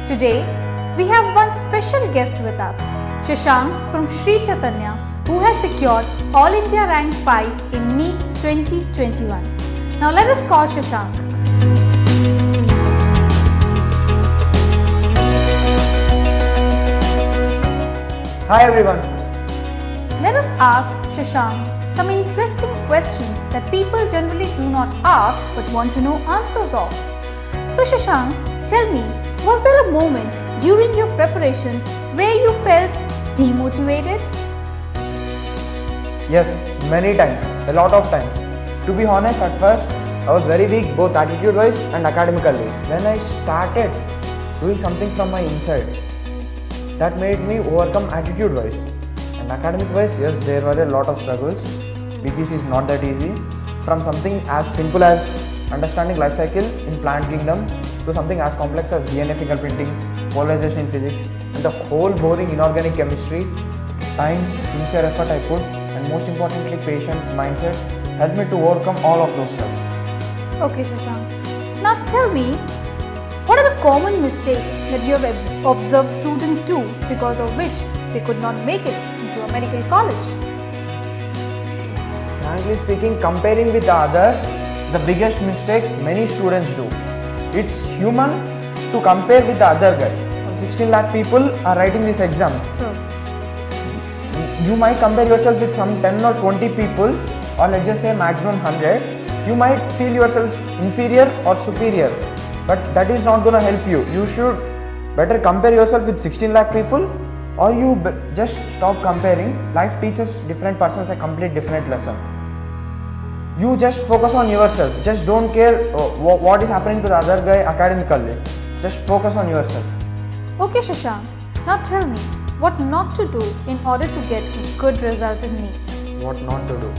Today, we have one special guest with us, Shashank from Sri Chaitanya, who has secured All India Rank 5 in NEET 2021. Now let us call Shashank. Hi everyone. Let us ask Shashank some interesting questions that people generally do not ask but want to know answers of. So Shashank, tell me, was there a moment during your preparation where you felt demotivated? Yes, many times, a lot of times. To be honest, at first I was very weak both attitude wise and academically. Then I started doing something from my inside that made me overcome attitude wise. And academic wise, yes, there were a lot of struggles. BPC is not that easy. From something as simple as understanding life cycle in plant kingdom to something as complex as DNA fingerprinting, polarization in physics, and the whole boring inorganic chemistry, time, sincere effort I put, and most importantly patient mindset helped me to overcome all of those stuff. Okay Shashank, now tell me, what are the common mistakes that you have observed students do because of which they could not make it into a medical college? Frankly speaking, comparing with the others is the biggest mistake many students do. It's human to compare with the other guy. Some 16 lakh people are writing this exam. True. You might compare yourself with some 10 or 20 people, or let's just say maximum 100. You might feel yourself inferior or superior, but that is not going to help you. You should better compare yourself with 16 lakh people, or you just stop comparing. Life teaches different persons a complete different lesson. You just focus on yourself. Just don't care what is happening to the other guy academically. Just focus on yourself. Okay Shashank, now tell me, what not to do in order to get a good result in NEET? What not to do?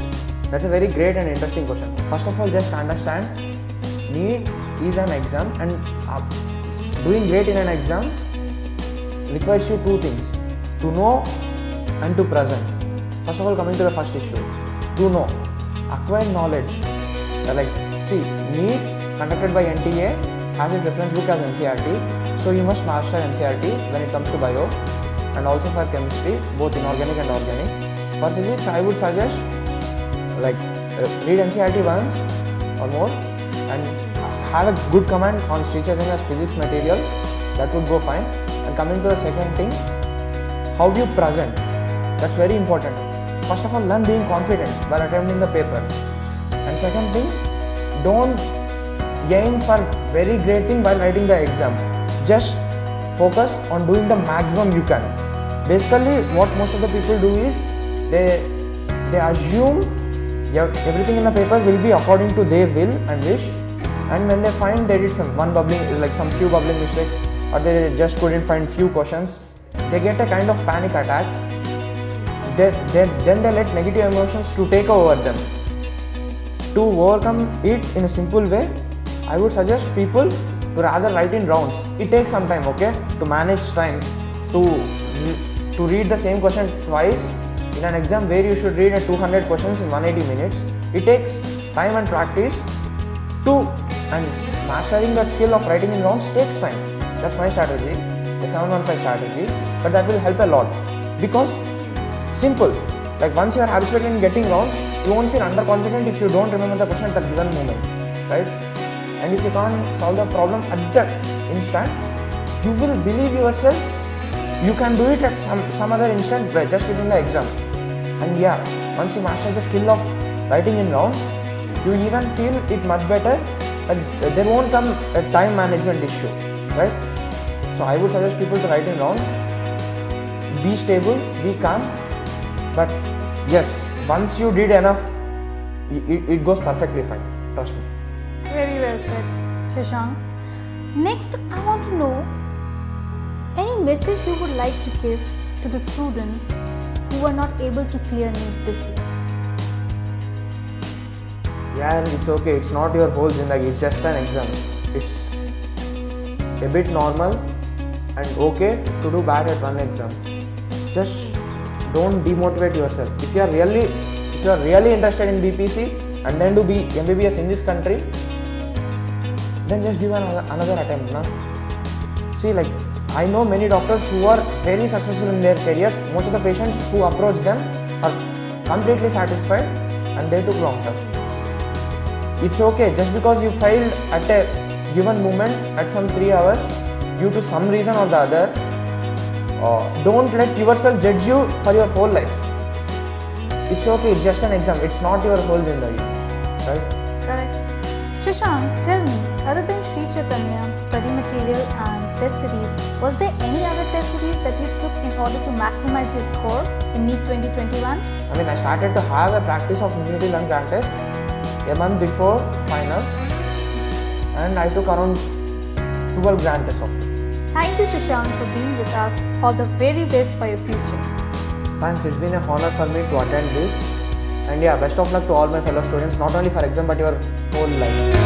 That's a very great and interesting question. First of all, just understand NEET is an exam, and doing great in an exam requires you two things: to know and to present. First of all, coming to the first issue, to know, acquire knowledge. Like, see, NEET conducted by NTA has its reference book as NCERT, so you must master NCERT when it comes to bio, and also for chemistry, both inorganic and organic. For physics, I would suggest read NCERT once or more and have a good command on Sri Chaitanya's physics material. That would go fine. And coming to the second thing, how you present. That's very important. First of all, learn being confident while attempting the paper. And second thing, don't aim for very great thing while writing the exam. Just focus on doing the maximum you can. Basically, what most of the people do is they assume everything in the paper will be according to their will and wish, and when they find they did some few bubbling mistakes, or they just couldn't find few questions, they get a kind of panic attack. Then they let negative emotions to take over them. To overcome it in a simple way, I would suggest people to rather write in rounds. It takes some time, okay, to manage time, to read the same question twice in an exam where you should read 200 questions in 180 minutes. It takes time and practice and mastering that skill of writing in rounds takes time. That's my strategy, the 715 strategy, but that will help a lot because simple. Like once you are habituated in getting rounds, you won't feel underconfident if you don't remember the question at the given moment, right? And if you can't solve the problem at that instant, you will believe yourself. You can do it at some other instant just within the exam. And yeah, once you master the skill of writing in rounds, you even feel it much better, but there won't come a time management issue, right? So I would suggest people to write in rounds, be stable, be calm, but yes, once you did enough, it goes perfectly fine, trust me. Very well said, Shashank. Next, I want to know any message you would like to give to the students who are not able to clear NEET this year. Yeah, and it's okay. It's not your whole zindagi. It's just an exam. It's a bit normal and okay to do bad at one exam. Just don't demotivate yourself. If you are really interested in BPC and then do MBBS in this country, then just give another attempt. Na? See, like I know many doctors who are very successful in their careers. Most of the patients who approach them are completely satisfied and they took long term. It's okay, just because you failed at a given moment at some 3 hours due to some reason or the other, don't let yourself judge you for your whole life. It's okay, it's just an exam, it's not your whole zindagi, right? Correct. Shashank, tell me, other than Sri Chaitanya, study material and test series, was there any other test series that you took in order to maximize your score in NEET 2021? I mean, I started to have a practice of Infinity Learn Grand Test a month before final, and I took around 12 Grand Tests of it. Thank you, Shashank, for being with us. All the very best for your future. Thanks, it's been a honor for me to attend this. And yeah, best of luck to all my fellow students, not only for exam but your whole life.